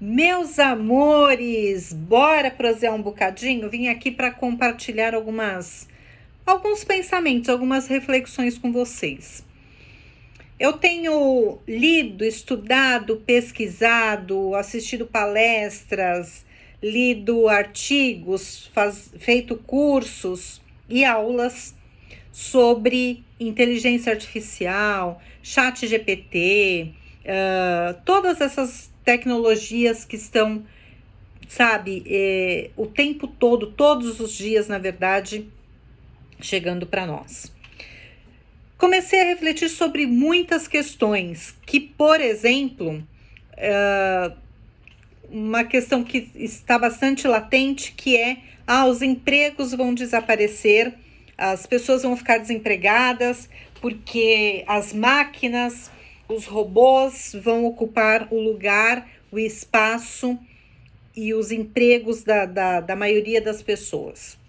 Meus amores, bora prosear um bocadinho? Vim aqui para compartilhar alguns pensamentos, algumas reflexões com vocês. Eu tenho lido, estudado, pesquisado, assistido palestras, lido artigos, feito cursos e aulas sobre inteligência artificial, chat GPT, todas essas tecnologias que estão, o tempo todo, todos os dias, na verdade, chegando para nós. Comecei a refletir sobre muitas questões que, por exemplo, uma questão que está bastante latente, que é, os empregos vão desaparecer, as pessoas vão ficar desempregadas, porque as máquinas, os robôs vão ocupar o lugar, o espaço e os empregos da maioria das pessoas.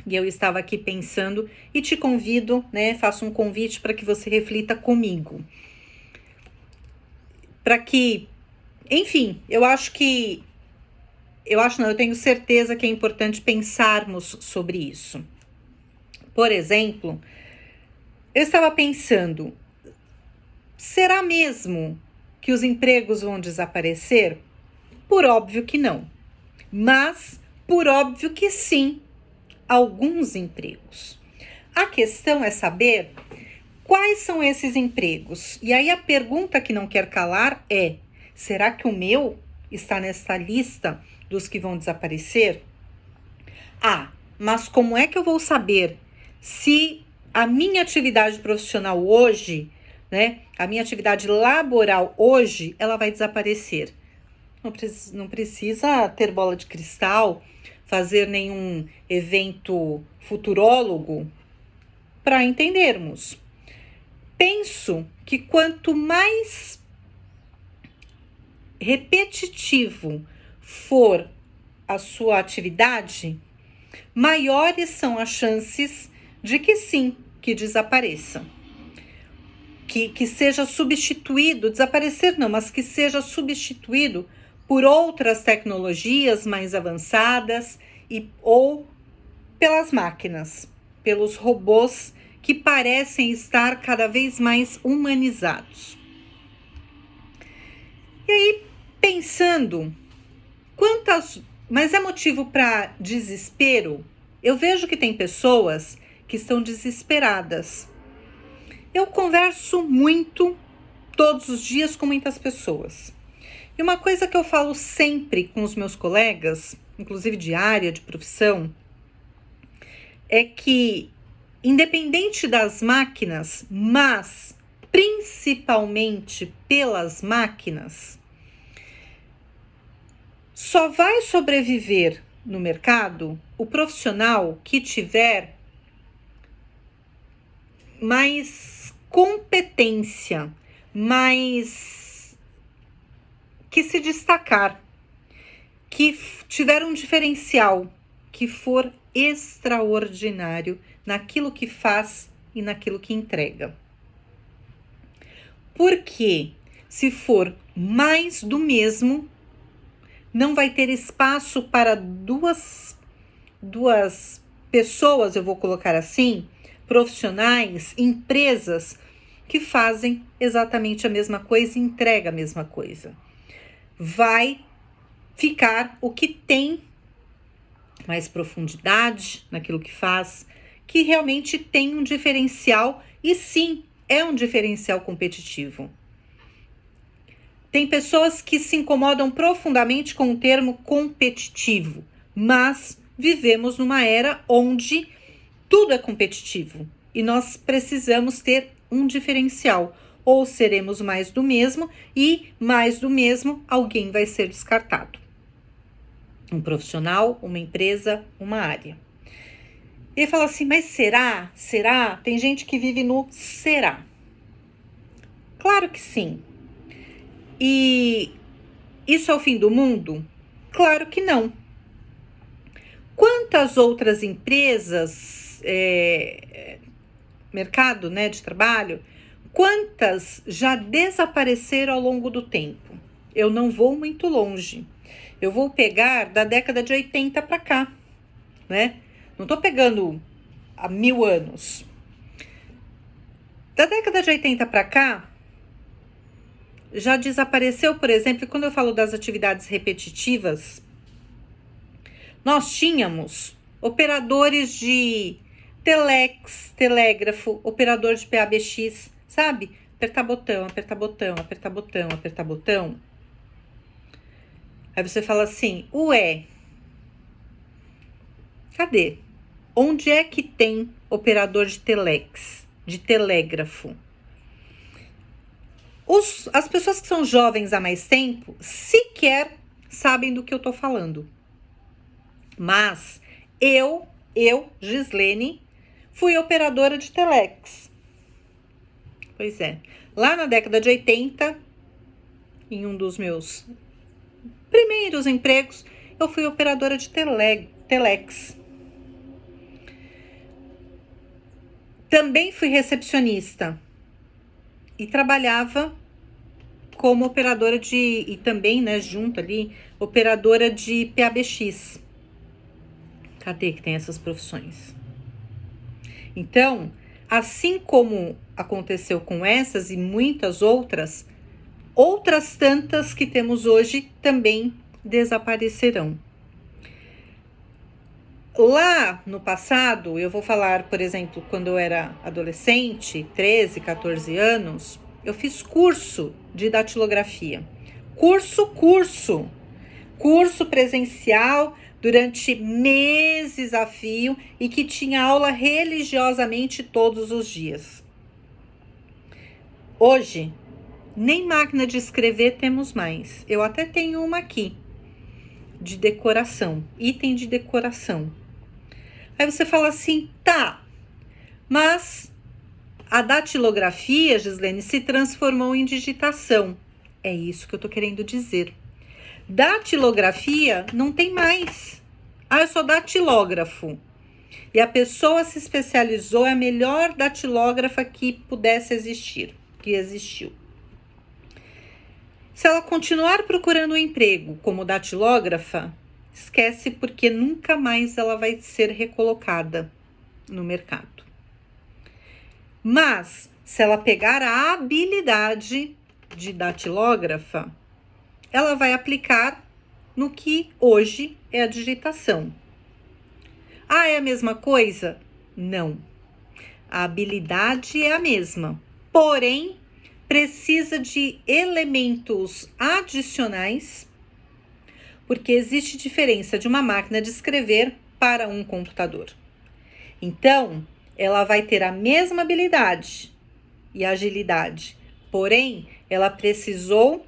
E eu estava aqui pensando e te convido, faço um convite para que você reflita comigo. Para que, enfim, eu tenho certeza que é importante pensarmos sobre isso. Por exemplo, eu estava pensando, será mesmo que os empregos vão desaparecer? Por óbvio que não, mas por óbvio que sim, alguns empregos. A questão é saber quais são esses empregos. E aí a pergunta que não quer calar é: será que o meu está nessa lista dos que vão desaparecer? Mas como é que eu vou saber se a minha atividade profissional hoje, a minha atividade laboral hoje, ela vai desaparecer? Não precisa ter bola de cristal, fazer nenhum evento futurólogo para entendermos. Penso que quanto mais repetitivo for a sua atividade, maiores são as chances de que sim, que desapareça. Que seja substituído, desaparecer não, mas que seja substituído por outras tecnologias mais avançadas ou pelas máquinas, pelos robôs que parecem estar cada vez mais humanizados. E aí, pensando, mas é motivo para desespero? Eu vejo que tem pessoas que estão desesperadas. Eu converso muito, todos os dias, com muitas pessoas. E uma coisa que eu falo sempre com os meus colegas, inclusive de área, de profissão, é que, independente das máquinas, mas principalmente pelas máquinas, só vai sobreviver no mercado o profissional que tiver mais competência, que se destacar, que tiver um diferencial, que for extraordinário naquilo que faz e naquilo que entrega. Porque se for mais do mesmo, não vai ter espaço para duas pessoas, eu vou colocar assim, profissionais, empresas que fazem exatamente a mesma coisa e entregam a mesma coisa. Vai ficar o que tem mais profundidade naquilo que faz, que realmente tem um diferencial e sim, é um diferencial competitivo. Tem pessoas que se incomodam profundamente com o termo competitivo, mas vivemos numa era onde tudo é competitivo e nós precisamos ter um diferencial. Ou seremos mais do mesmo e mais do mesmo, alguém vai ser descartado. Um profissional, uma empresa, uma área. Ele fala assim, mas será? Será? Tem gente que vive no será. Claro que sim. E isso é o fim do mundo? Claro que não. Quantas outras empresas, mercado, de trabalho, quantas já desapareceram ao longo do tempo? Eu não vou muito longe. Eu vou pegar da década de 80 para cá, né? Não tô pegando há 1000 anos. Da década de 80 para cá, já desapareceu, por exemplo, quando eu falo das atividades repetitivas, nós tínhamos operadores de telex, telégrafo, operador de PABX, sabe? Apertar botão, apertar botão, apertar botão, apertar botão. Aí você fala assim, ué, cadê? Onde é que tem operador de telex, de telégrafo? As pessoas que são jovens há mais tempo sequer sabem do que eu tô falando. Mas eu, Gislene, fui operadora de telex. Pois é, lá na década de 80, em um dos meus primeiros empregos, eu fui operadora de telex. Também fui recepcionista e trabalhava como operadora e também, né, junto ali, operadora de PABX. Cadê que tem essas profissões? Então, assim como aconteceu com essas e muitas outras tantas que temos hoje também desaparecerão. Lá no passado, eu vou falar, por exemplo, quando eu era adolescente, 13, 14 anos, eu fiz curso de datilografia. Curso presencial durante meses a fio e que tinha aula religiosamente todos os dias. Hoje, nem máquina de escrever temos mais. Eu até tenho uma aqui, de decoração, item de decoração. Aí você fala assim, tá, mas a datilografia, Gislene, se transformou em digitação. É isso que eu tô querendo dizer. Datilografia não tem mais. Eu sou datilógrafo. E a pessoa se especializou, é a melhor datilógrafa que pudesse existir, que existiu. Se ela continuar procurando um emprego como datilógrafa, esquece, porque nunca mais ela vai ser recolocada no mercado. Mas, se ela pegar a habilidade de datilógrafa, ela vai aplicar no que hoje é a digitação. É a mesma coisa? Não. A habilidade é a mesma, porém, precisa de elementos adicionais, porque existe diferença de uma máquina de escrever para um computador. Então, ela vai ter a mesma habilidade e agilidade, porém, ela precisou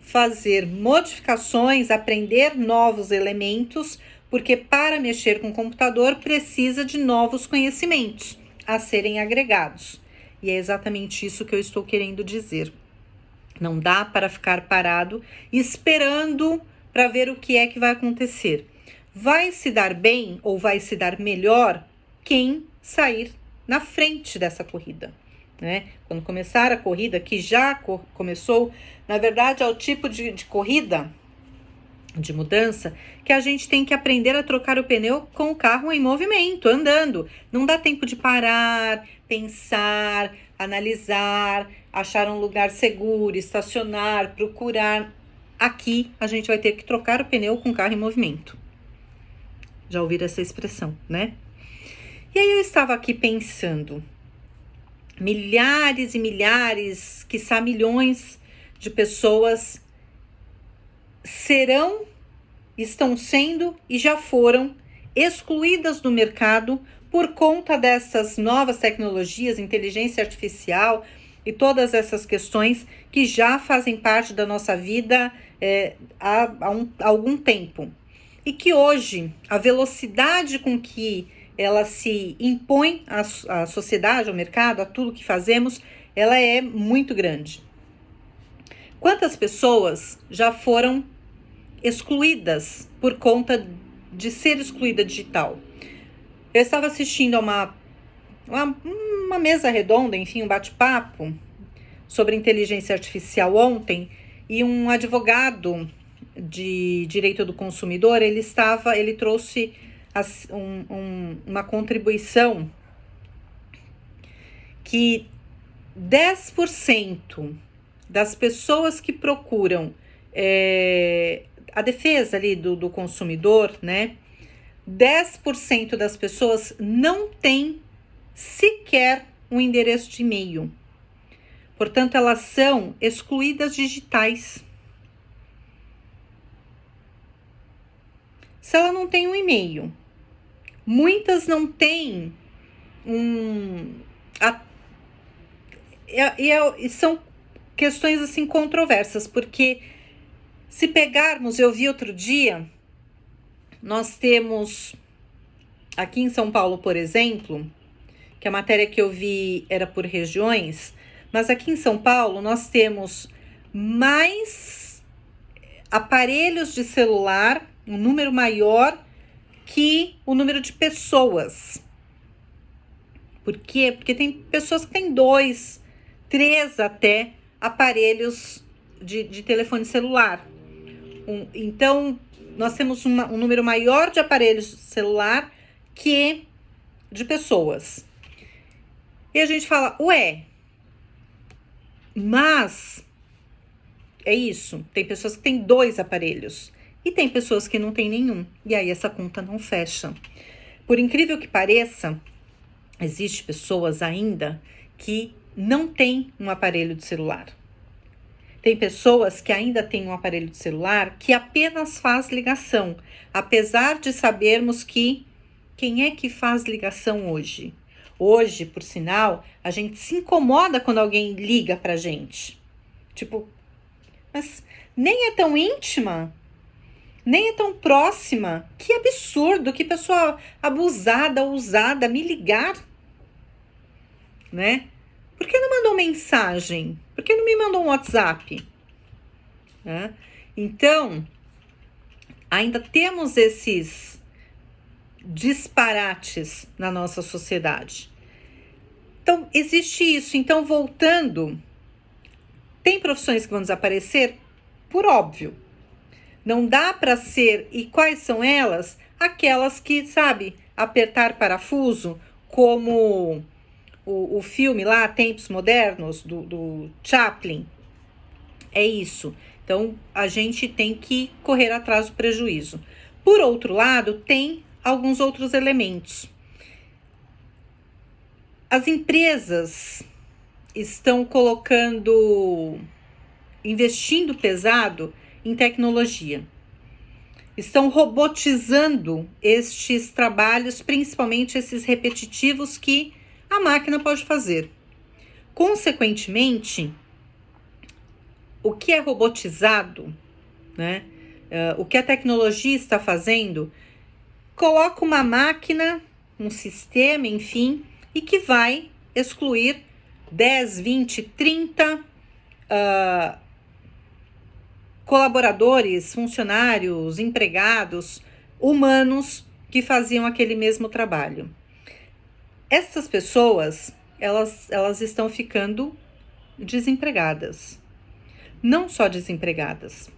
fazer modificações, aprender novos elementos, porque para mexer com o computador precisa de novos conhecimentos a serem agregados. E é exatamente isso que eu estou querendo dizer. Não dá para ficar parado esperando para ver o que é que vai acontecer. Vai se dar bem ou vai se dar melhor quem sair na frente dessa corrida, né? Quando começar a corrida, que já começou, na verdade é o tipo de corrida, de mudança, que a gente tem que aprender a trocar o pneu com o carro em movimento, andando. Não dá tempo de parar, pensar, analisar, achar um lugar seguro, estacionar, procurar. Aqui a gente vai ter que trocar o pneu com o carro em movimento. Já ouviram essa expressão, né? E aí eu estava aqui pensando, milhares e milhares, quiçá milhões de pessoas estão sendo e já foram excluídas do mercado por conta dessas novas tecnologias, inteligência artificial e todas essas questões que já fazem parte da nossa vida há algum tempo. E que hoje a velocidade com que ela se impõe à sociedade, ao mercado, a tudo que fazemos, ela é muito grande. Quantas pessoas já foram excluídas por conta de ser excluída digital? Eu estava assistindo a uma mesa redonda, enfim, um bate-papo sobre inteligência artificial ontem, e um advogado de direito do consumidor, ele trouxe uma contribuição que 10% das pessoas que procuram a defesa ali do consumidor, né? 10% das pessoas não tem sequer um endereço de e-mail. Portanto, elas são excluídas digitais. Se ela não tem um e-mail, muitas não têm e são questões assim controversas, porque se pegarmos, eu vi outro dia, nós temos aqui em São Paulo, por exemplo, que a matéria que eu vi era por regiões, mas aqui em São Paulo nós temos mais aparelhos de celular, um número maior que o número de pessoas. Por quê? Porque tem pessoas que têm 2, 3 até aparelhos de telefone celular. Então, nós temos um número maior de aparelhos de celular que de pessoas. E a gente fala, mas é isso. Tem pessoas que têm 2 aparelhos e tem pessoas que não têm nenhum. E aí essa conta não fecha. Por incrível que pareça, existem pessoas ainda que não têm um aparelho de celular. Tem pessoas que ainda têm um aparelho de celular que apenas faz ligação, apesar de sabermos que quem é que faz ligação hoje? Hoje, por sinal, a gente se incomoda quando alguém liga pra gente. Tipo, mas nem é tão íntima, nem é tão próxima. Que absurdo, que pessoa abusada, ousada, me ligar, né? Por que não mandou mensagem? Por que não me mandou um WhatsApp? Né? Então, ainda temos esses disparates na nossa sociedade. Então, existe isso. Então, voltando, tem profissões que vão desaparecer? Por óbvio. Não dá para ser. E quais são elas? Aquelas que, sabe, apertar parafuso, como o filme lá, Tempos Modernos, do Chaplin. É isso. Então, a gente tem que correr atrás do prejuízo. Por outro lado, tem alguns outros elementos. As empresas estão investindo pesado em tecnologia. Estão robotizando estes trabalhos, principalmente esses repetitivos que a máquina pode fazer. Consequentemente, o que é robotizado, né? O que a tecnologia está fazendo, coloca uma máquina, um sistema, enfim, e que vai excluir 10, 20, 30 colaboradores, funcionários, empregados, humanos que faziam aquele mesmo trabalho. Essas pessoas, elas estão ficando desempregadas. Não só desempregadas.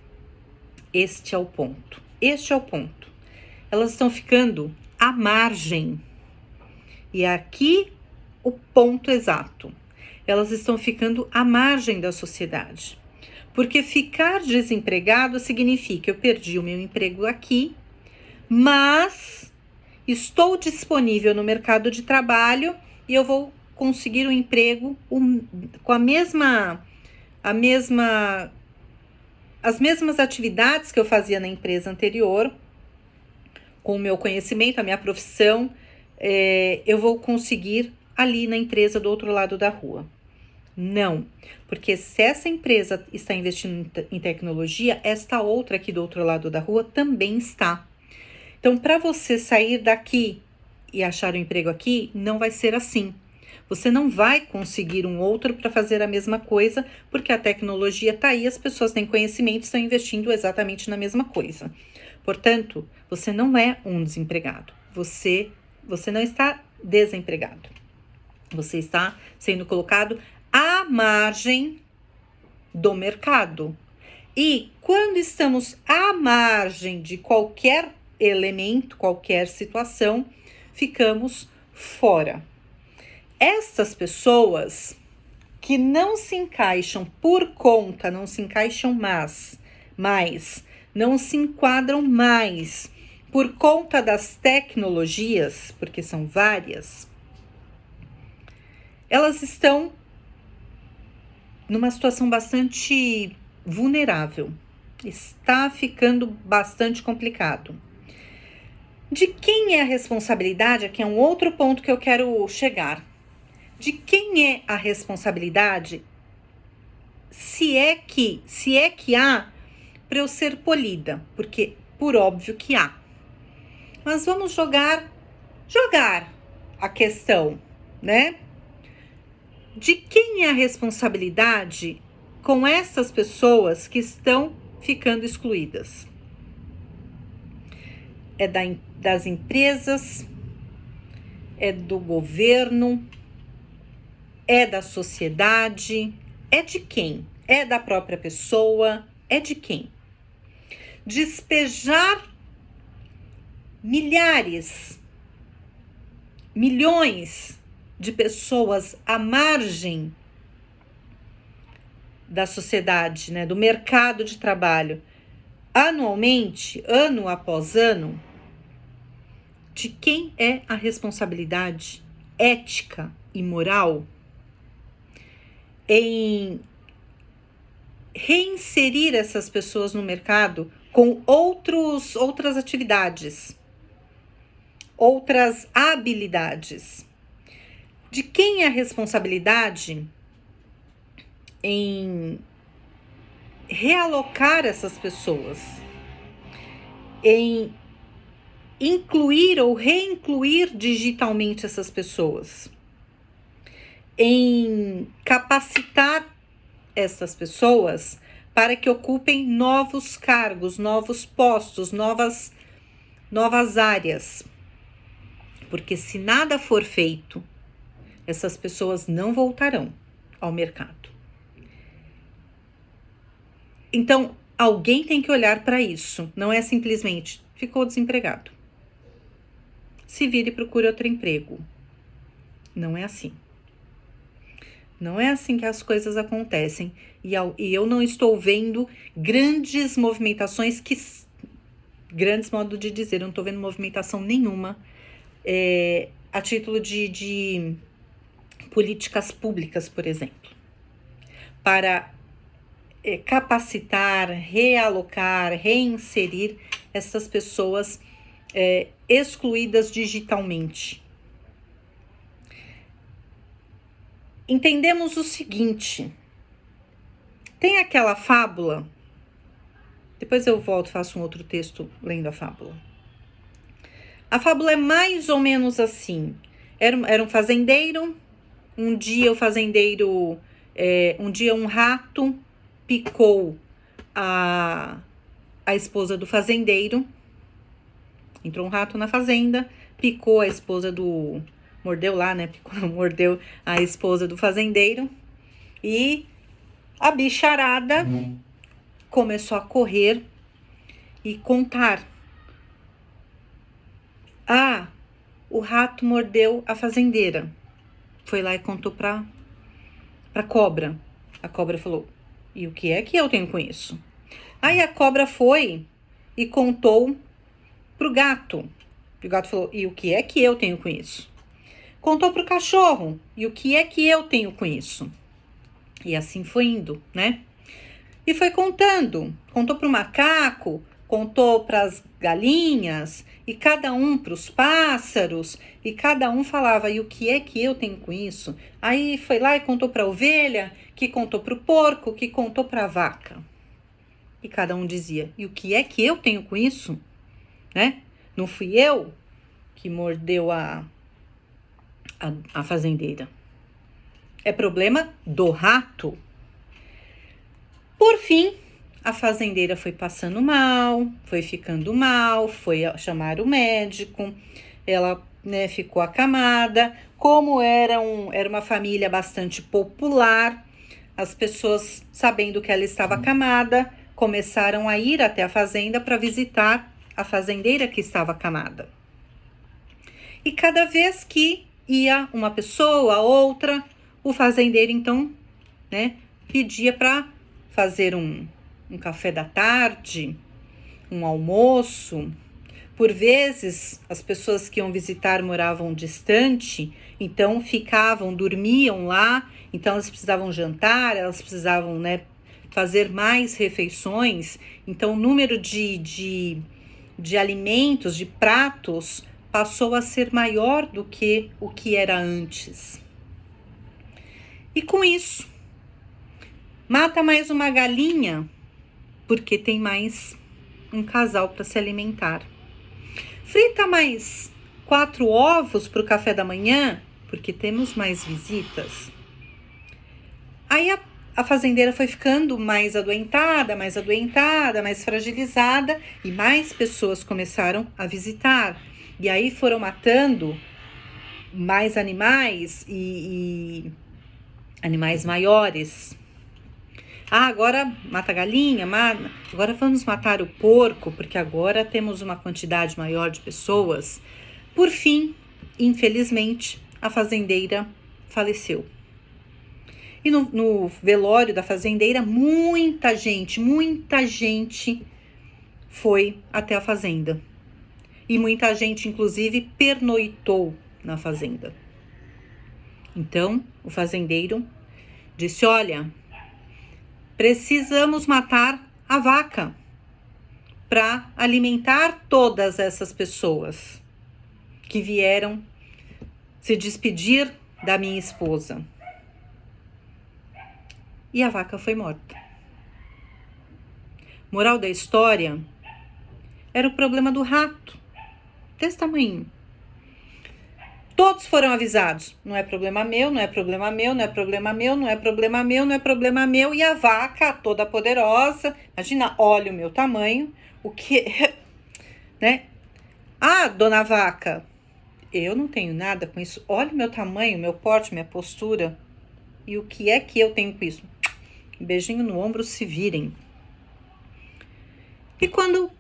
Este é o ponto. Elas estão ficando à margem. E aqui o ponto exato. Elas estão ficando à margem da sociedade. Porque ficar desempregado significa eu perdi o meu emprego aqui, mas estou disponível no mercado de trabalho e eu vou conseguir um emprego com as mesmas atividades que eu fazia na empresa anterior, com o meu conhecimento, a minha profissão, eu vou conseguir ali na empresa do outro lado da rua. Não, porque se essa empresa está investindo em tecnologia, esta outra aqui do outro lado da rua também está. Então, para você sair daqui e achar um emprego aqui, não vai ser assim. Você não vai conseguir um outro para fazer a mesma coisa, porque a tecnologia está aí, as pessoas têm conhecimento e estão investindo exatamente na mesma coisa. Portanto, você não é um desempregado. Você não está desempregado. Você está sendo colocado à margem do mercado. E quando estamos à margem de qualquer elemento, qualquer situação, ficamos fora. Estas pessoas que não se encaixam por conta, não se encaixam mais, não se enquadram mais por conta das tecnologias, porque são várias, elas estão numa situação bastante vulnerável. Está ficando bastante complicado. De quem é a responsabilidade? Aqui é um outro ponto que eu quero chegar. De quem é a responsabilidade? Se é que há para eu ser polida, porque por óbvio que há. Mas vamos jogar a questão, né? De quem é a responsabilidade com essas pessoas que estão ficando excluídas? É das empresas? É do governo? É da sociedade? É de quem? É da própria pessoa? É de quem? Despejar milhares, milhões de pessoas à margem da sociedade, né, do mercado de trabalho, anualmente, ano após ano, de quem é a responsabilidade ética e moral em reinserir essas pessoas no mercado com outras atividades, outras habilidades? De quem é a responsabilidade em realocar essas pessoas, em incluir ou reincluir digitalmente essas pessoas, em capacitar essas pessoas para que ocupem novos cargos, novos postos, novas áreas? Porque se nada for feito, essas pessoas não voltarão ao mercado. Então, alguém tem que olhar para isso. Não é simplesmente ficou desempregado, se vire e procure outro emprego. Não é assim. Não é assim que as coisas acontecem. E eu não estou vendo grandes movimentações grandes modo de dizer, eu não estou vendo movimentação nenhuma a título de políticas públicas, por exemplo, para capacitar, realocar, reinserir essas pessoas excluídas digitalmente. Entendemos o seguinte: tem aquela fábula, depois eu volto, faço um outro texto lendo a fábula. A fábula é mais ou menos assim: era um fazendeiro, um dia um rato picou a esposa do fazendeiro. Entrou um rato na fazenda, picou a esposa do... Mordeu lá, né? Mordeu a esposa do fazendeiro. E a bicharada começou a correr e contar. Ah, o rato mordeu a fazendeira. Foi lá e contou pra cobra. A cobra falou: e o que é que eu tenho com isso? Aí a cobra foi e contou pro gato. E o gato falou: e o que é que eu tenho com isso? Contou pro cachorro: e o que é que eu tenho com isso? E assim foi indo, né? E foi contando. Contou pro macaco, contou pras galinhas, e cada um pros pássaros, e cada um falava: e o que é que eu tenho com isso? Aí foi lá e contou pra ovelha, que contou pro porco, que contou pra vaca. E cada um dizia: e o que é que eu tenho com isso? Né? Não fui eu que mordeu a fazendeira. É problema do rato. Por fim, a fazendeira foi passando mal, foi ficando mal, foi chamar o médico, ela, né, ficou acamada. Como era uma família bastante popular, as pessoas, sabendo que ela estava acamada, começaram a ir até a fazenda para visitar a fazendeira que estava acamada. E cada vez que ia uma pessoa, outra, o fazendeiro então, pedia para fazer um café da tarde, um almoço. Por vezes, as pessoas que iam visitar moravam distante, então dormiam lá, então elas precisavam jantar, elas precisavam, fazer mais refeições. Então, o número de alimentos, de pratos, passou a ser maior do que o que era antes. E com isso, mata mais uma galinha, porque tem mais um casal para se alimentar. Frita mais 4 ovos para o café da manhã, porque temos mais visitas. Aí a fazendeira foi ficando mais adoentada, mais fragilizada, e mais pessoas começaram a visitar. E aí foram matando mais animais e animais maiores. Agora mata a galinha, agora vamos matar o porco, porque agora temos uma quantidade maior de pessoas. Por fim, infelizmente, a fazendeira faleceu. E no velório da fazendeira, muita gente foi até a fazenda. E muita gente, inclusive, pernoitou na fazenda. Então, o fazendeiro disse: olha, precisamos matar a vaca para alimentar todas essas pessoas que vieram se despedir da minha esposa. E a vaca foi morta. Moral da história, era o problema do rato, desse tamanho. Todos foram avisados. Não é problema meu, não é problema meu, não é problema meu, não é problema meu, não é problema meu. E a vaca, toda poderosa, imagina, olha o meu tamanho, o que, Ah, dona vaca, eu não tenho nada com isso. Olha o meu tamanho, meu porte, minha postura. E o que é que eu tenho com isso? Um beijinho no ombro, se virem. E quando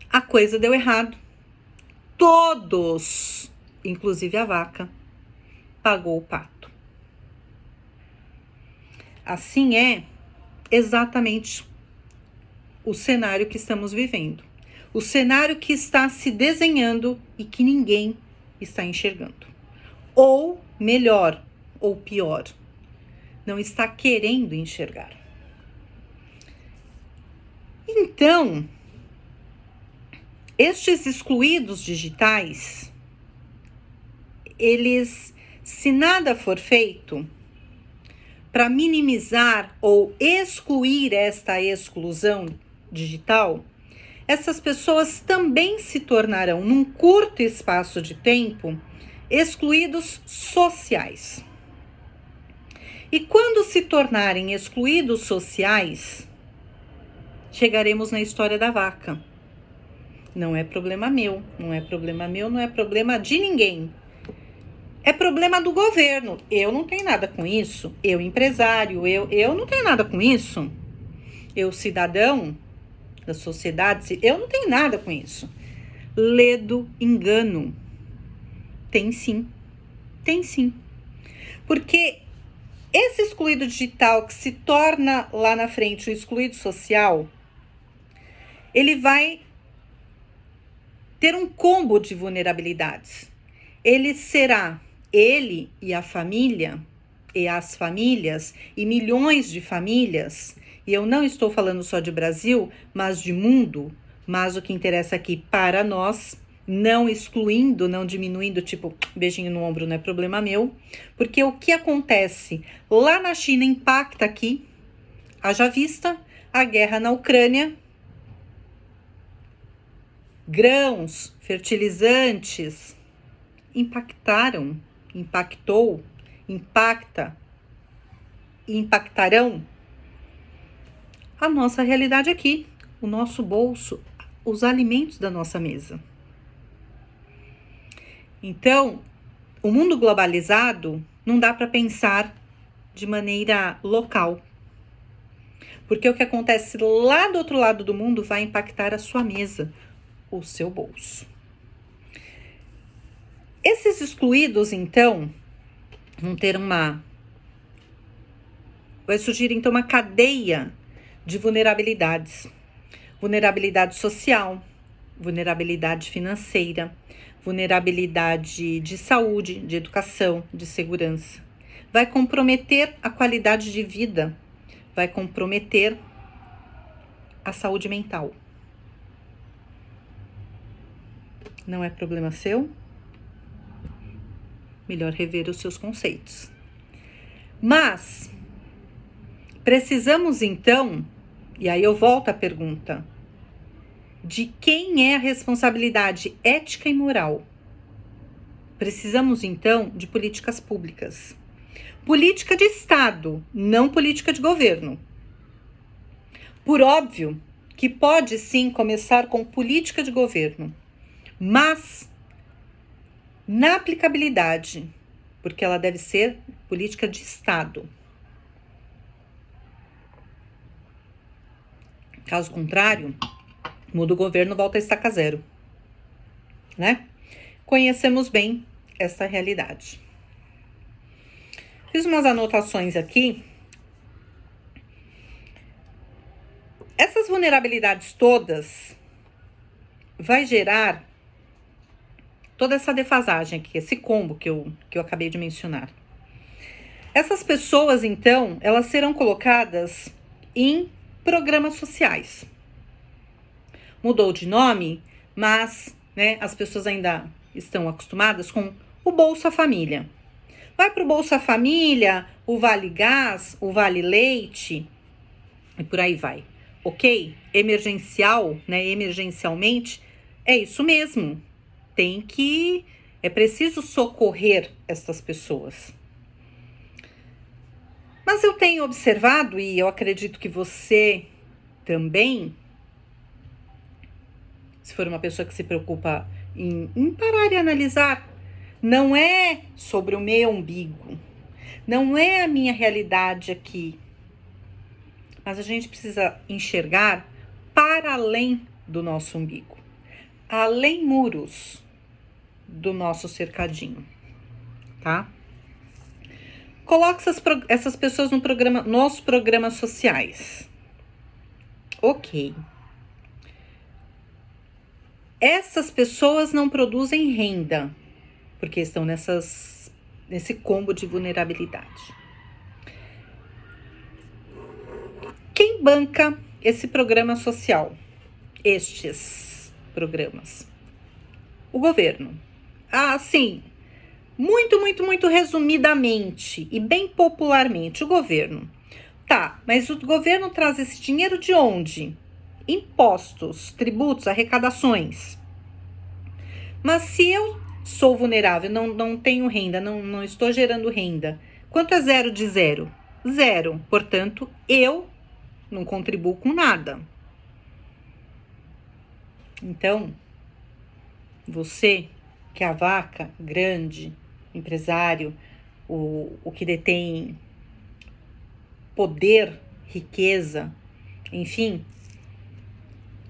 a coisa deu errado, todos, inclusive a vaca, pagou o pato. Assim é exatamente o cenário que estamos vivendo. O cenário que está se desenhando e que ninguém está enxergando. Ou melhor, ou pior, não está querendo enxergar. Então, estes excluídos digitais, eles, se nada for feito para minimizar ou excluir esta exclusão digital, essas pessoas também se tornarão, num curto espaço de tempo, excluídos sociais. E quando se tornarem excluídos sociais, chegaremos na história da vaca. Não é problema meu, não é problema meu, não é problema de ninguém. É problema do governo. Eu não tenho nada com isso. Eu, empresário, eu não tenho nada com isso. Eu, cidadão da sociedade, eu não tenho nada com isso. Ledo engano. Tem sim. Tem sim. Porque esse excluído digital que se torna lá na frente o excluído social, ele vai ter um combo de vulnerabilidades. Ele e a família, e as famílias, e milhões de famílias, e eu não estou falando só de Brasil, mas de mundo, mas o que interessa aqui para nós, não excluindo, não diminuindo, tipo, beijinho no ombro não é problema meu, porque o que acontece lá na China impacta aqui, haja vista a guerra na Ucrânia, grãos, fertilizantes, impactou, impacta e impactarão a nossa realidade aqui, o nosso bolso, os alimentos da nossa mesa. Então, o mundo globalizado não dá para pensar de maneira local. Porque o que acontece lá do outro lado do mundo vai impactar a sua mesa, o seu bolso. Esses excluídos, então, vai surgir então uma cadeia de vulnerabilidades. Vulnerabilidade social, vulnerabilidade financeira, vulnerabilidade de saúde, de educação, de segurança. Vai comprometer a qualidade de vida, vai comprometer a saúde mental. Não é problema seu? Melhor rever os seus conceitos. Mas precisamos então, e aí eu volto à pergunta, de quem é a responsabilidade ética e moral? Precisamos então de políticas públicas. Política de Estado, não política de governo. Por óbvio que pode sim começar com política de governo, mas na aplicabilidade, porque ela deve ser política de Estado. Caso contrário, muda o governo, volta a estaca zero, né? Conhecemos bem essa realidade. Fiz umas anotações aqui. Essas vulnerabilidades todas vai gerar toda essa defasagem aqui, esse combo que eu acabei de mencionar. Essas pessoas, então, elas serão colocadas em programas sociais. Mudou de nome, mas né, as pessoas ainda estão acostumadas com o Bolsa Família. Vai para o Bolsa Família, o Vale Gás, o Vale Leite e por aí vai. Ok? Emergencial, né? Emergencialmente, é isso mesmo. É preciso socorrer essas pessoas. Mas eu tenho observado, e eu acredito que você também, se for uma pessoa que se preocupa em parar e analisar, não é sobre o meu umbigo, não é a minha realidade aqui, mas a gente precisa enxergar para além do nosso umbigo, além muros do nosso cercadinho, tá? Coloque essas pessoas nos programas sociais. Ok. Essas pessoas não produzem renda, porque estão nesse combo de vulnerabilidade. Quem banca esse programa social? Estes programas? O governo. Sim, muito resumidamente e bem popularmente, o governo. Tá, mas o governo traz esse dinheiro de onde? Impostos, tributos, arrecadações. Mas se eu sou vulnerável, não tenho renda, não estou gerando renda, quanto é zero de zero? Zero. Portanto, eu não contribuo com nada. Então, você que é a vaca grande, empresário, o que detém poder, riqueza, enfim,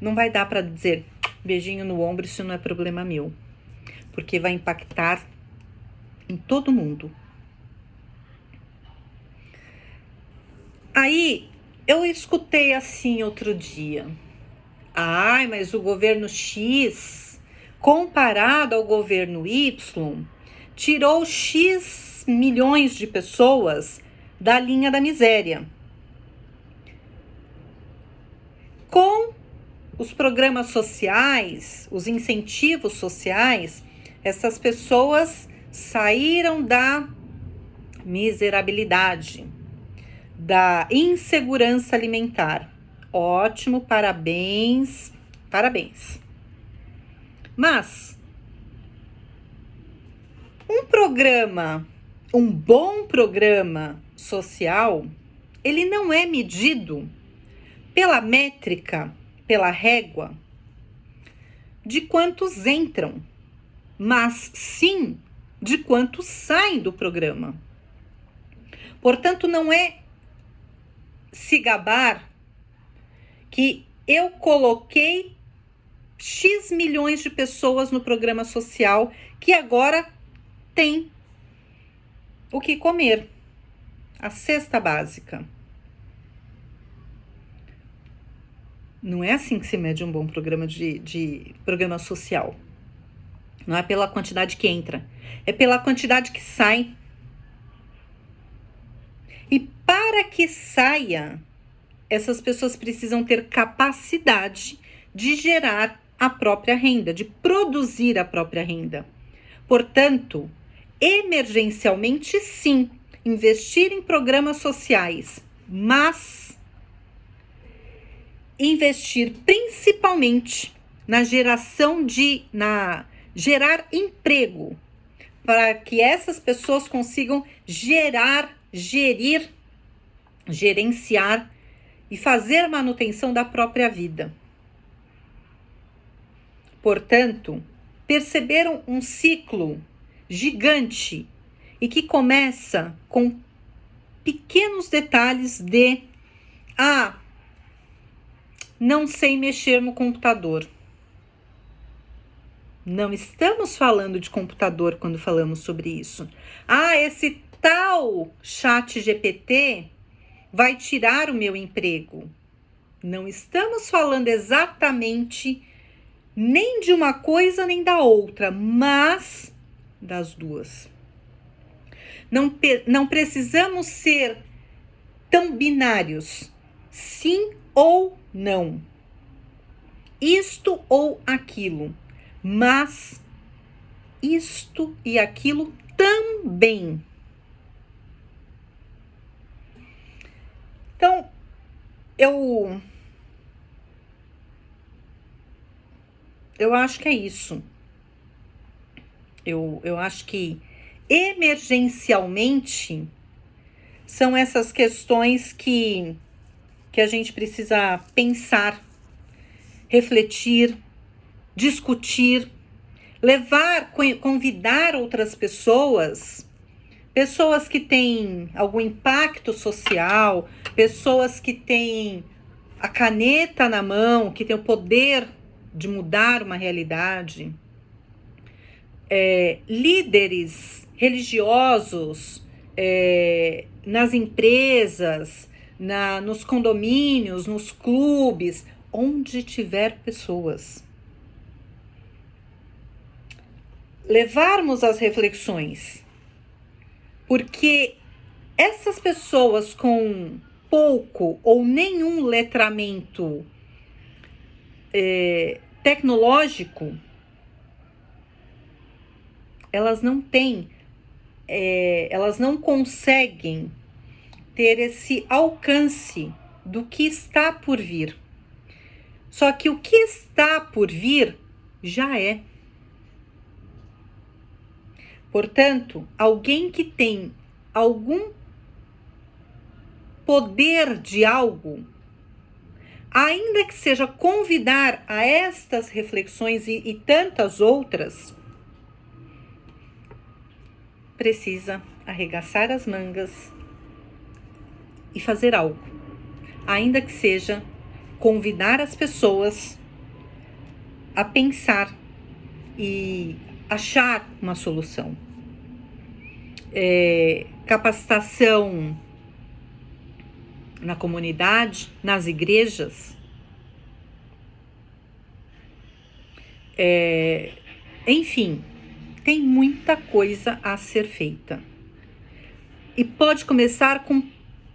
não vai dar para dizer beijinho no ombro, isso não é problema meu, porque vai impactar em todo mundo. Aí eu escutei assim outro dia, mas o governo X, comparado ao governo Y, tirou X milhões de pessoas da linha da miséria. Com os programas sociais, os incentivos sociais, essas pessoas saíram da miserabilidade, da insegurança alimentar. Ótimo, parabéns. Mas um bom programa social, ele não é medido pela métrica, pela régua de quantos entram, mas sim de quantos saem do programa. Portanto, não é se gabar que eu coloquei X milhões de pessoas no programa social que agora tem o que comer, a cesta básica. Não é assim que se mede um bom programa de programa social. Não é pela quantidade que entra, é pela quantidade que sai. E para que saia, essas pessoas precisam ter capacidade de gerar a própria renda, de produzir a própria renda. Portanto, emergencialmente, sim, investir em programas sociais, mas investir principalmente na gerar emprego, para que essas pessoas consigam gerenciar e fazer manutenção da própria vida. Portanto, perceberam um ciclo gigante e que começa com pequenos detalhes de não sei mexer no computador. Não estamos falando de computador quando falamos sobre isso. Esse tal chat GPT vai tirar o meu emprego. Não estamos falando exatamente nem de uma coisa nem da outra, mas das duas. Não precisamos ser tão binários, sim ou não, isto ou aquilo, mas isto e aquilo também. Então, eu acho que é isso. Eu acho que emergencialmente são essas questões que a gente precisa pensar, refletir, discutir, convidar outras pessoas que têm algum impacto social, pessoas que têm a caneta na mão, que têm o poder de mudar uma realidade, líderes religiosos, nas empresas, nos condomínios, nos clubes, onde tiver pessoas. Levarmos as reflexões, porque essas pessoas com pouco ou nenhum letramento tecnológico, elas não têm, elas não conseguem ter esse alcance do que está por vir. Só que o que está por vir já é. Portanto, alguém que tem algum poder de algo, ainda que seja convidar a estas reflexões e tantas outras, precisa arregaçar as mangas e fazer algo, ainda que seja convidar as pessoas a pensar e achar uma solução. Capacitação na comunidade, nas igrejas, enfim, tem muita coisa a ser feita. E pode começar com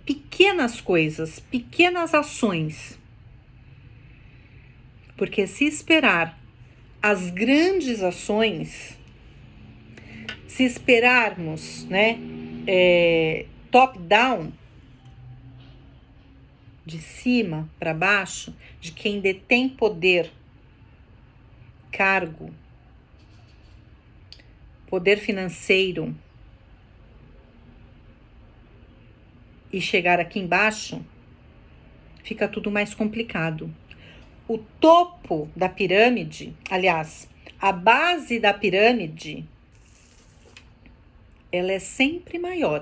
pequenas coisas, pequenas ações. Porque se esperar as grandes ações, se esperarmos, top-down, de cima para baixo, de quem detém poder, cargo, poder financeiro, e chegar aqui embaixo, fica tudo mais complicado. O topo da pirâmide, aliás, a base da pirâmide, ela é sempre maior.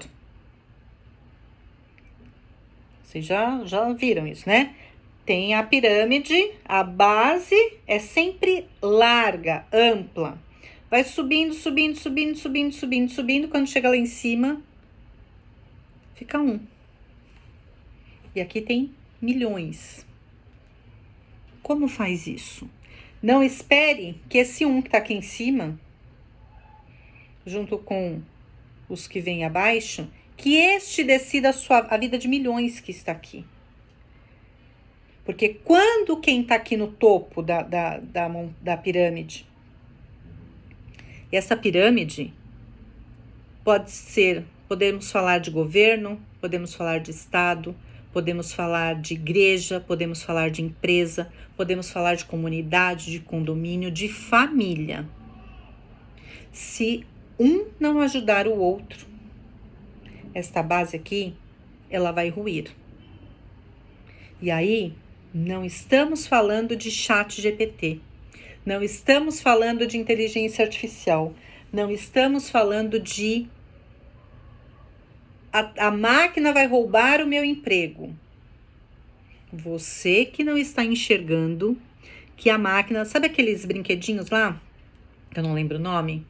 Vocês já viram isso, né? tem a pirâmide, a base é sempre larga, ampla. Vai subindo, subindo, subindo, subindo, subindo, subindo. Quando chega lá em cima, fica um. E aqui tem milhões. Como faz isso? Não espere que esse um que tá aqui em cima, junto com os que vêm abaixo, que este decida a vida de milhões que está aqui. Porque quando quem está aqui no topo da pirâmide, e essa pirâmide podemos falar de governo, podemos falar de Estado, podemos falar de igreja, podemos falar de empresa, podemos falar de comunidade, de condomínio, de família. Se um não ajudar o outro, esta base aqui, ela vai ruir. E aí, não estamos falando de chat GPT, não estamos falando de inteligência artificial, não estamos falando de a máquina vai roubar o meu emprego. Você que não está enxergando que a máquina, sabe aqueles brinquedinhos lá, eu não lembro o nome,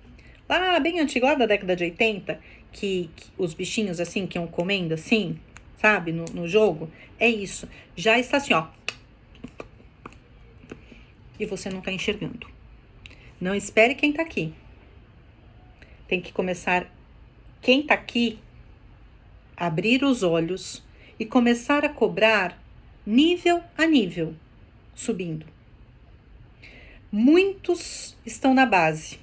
lá bem antigo, lá da década de 80, que os bichinhos assim, que iam comendo assim, sabe, no jogo, é isso, já está assim, ó, e você não está enxergando. Não espere quem está aqui. Tem que começar, quem está aqui, abrir os olhos e começar a cobrar nível a nível, subindo. Muitos estão na base,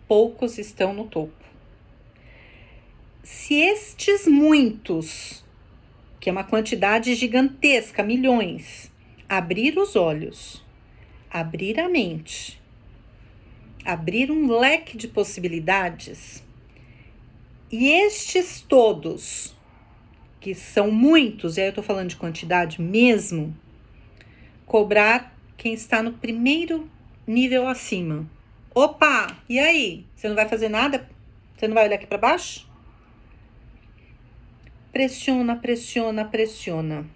poucos estão no topo. Se estes muitos, que é uma quantidade gigantesca, milhões, abrir os olhos, abrir a mente, abrir um leque de possibilidades, e estes todos, que são muitos, e aí eu tô falando de quantidade mesmo, cobrar quem está no primeiro nível acima. Opa, e aí? Você não vai fazer nada? Você não vai olhar aqui para baixo? Pressiona, pressiona, pressiona.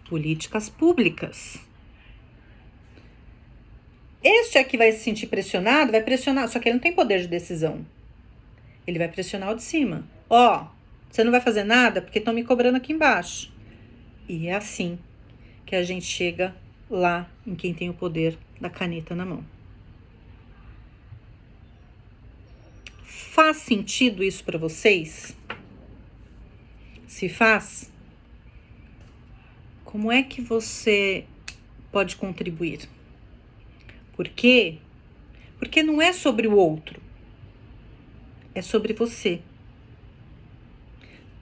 Políticas públicas. Este aqui vai se sentir pressionado, vai pressionar, só que ele não tem poder de decisão. Ele vai pressionar o de cima. Ó, você não vai fazer nada porque estão me cobrando aqui embaixo. E é assim que a gente chega lá em quem tem o poder da caneta na mão. Faz sentido isso para vocês? Se faz, como é que você pode contribuir? Por quê? Porque não é sobre o outro, é sobre você.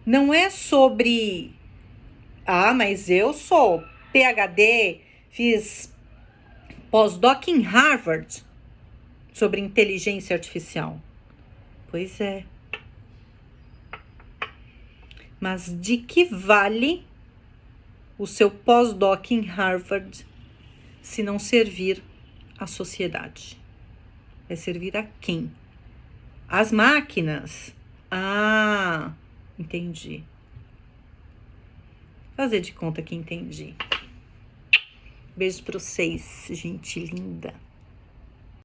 Não é sobre, mas eu sou PhD, fiz pós-doc em Harvard sobre inteligência artificial. Pois é. Mas de que vale o seu pós-doc em Harvard se não servir à sociedade? Vai servir a quem? As máquinas? Entendi. Fazer de conta que entendi. Beijo pra vocês, gente linda.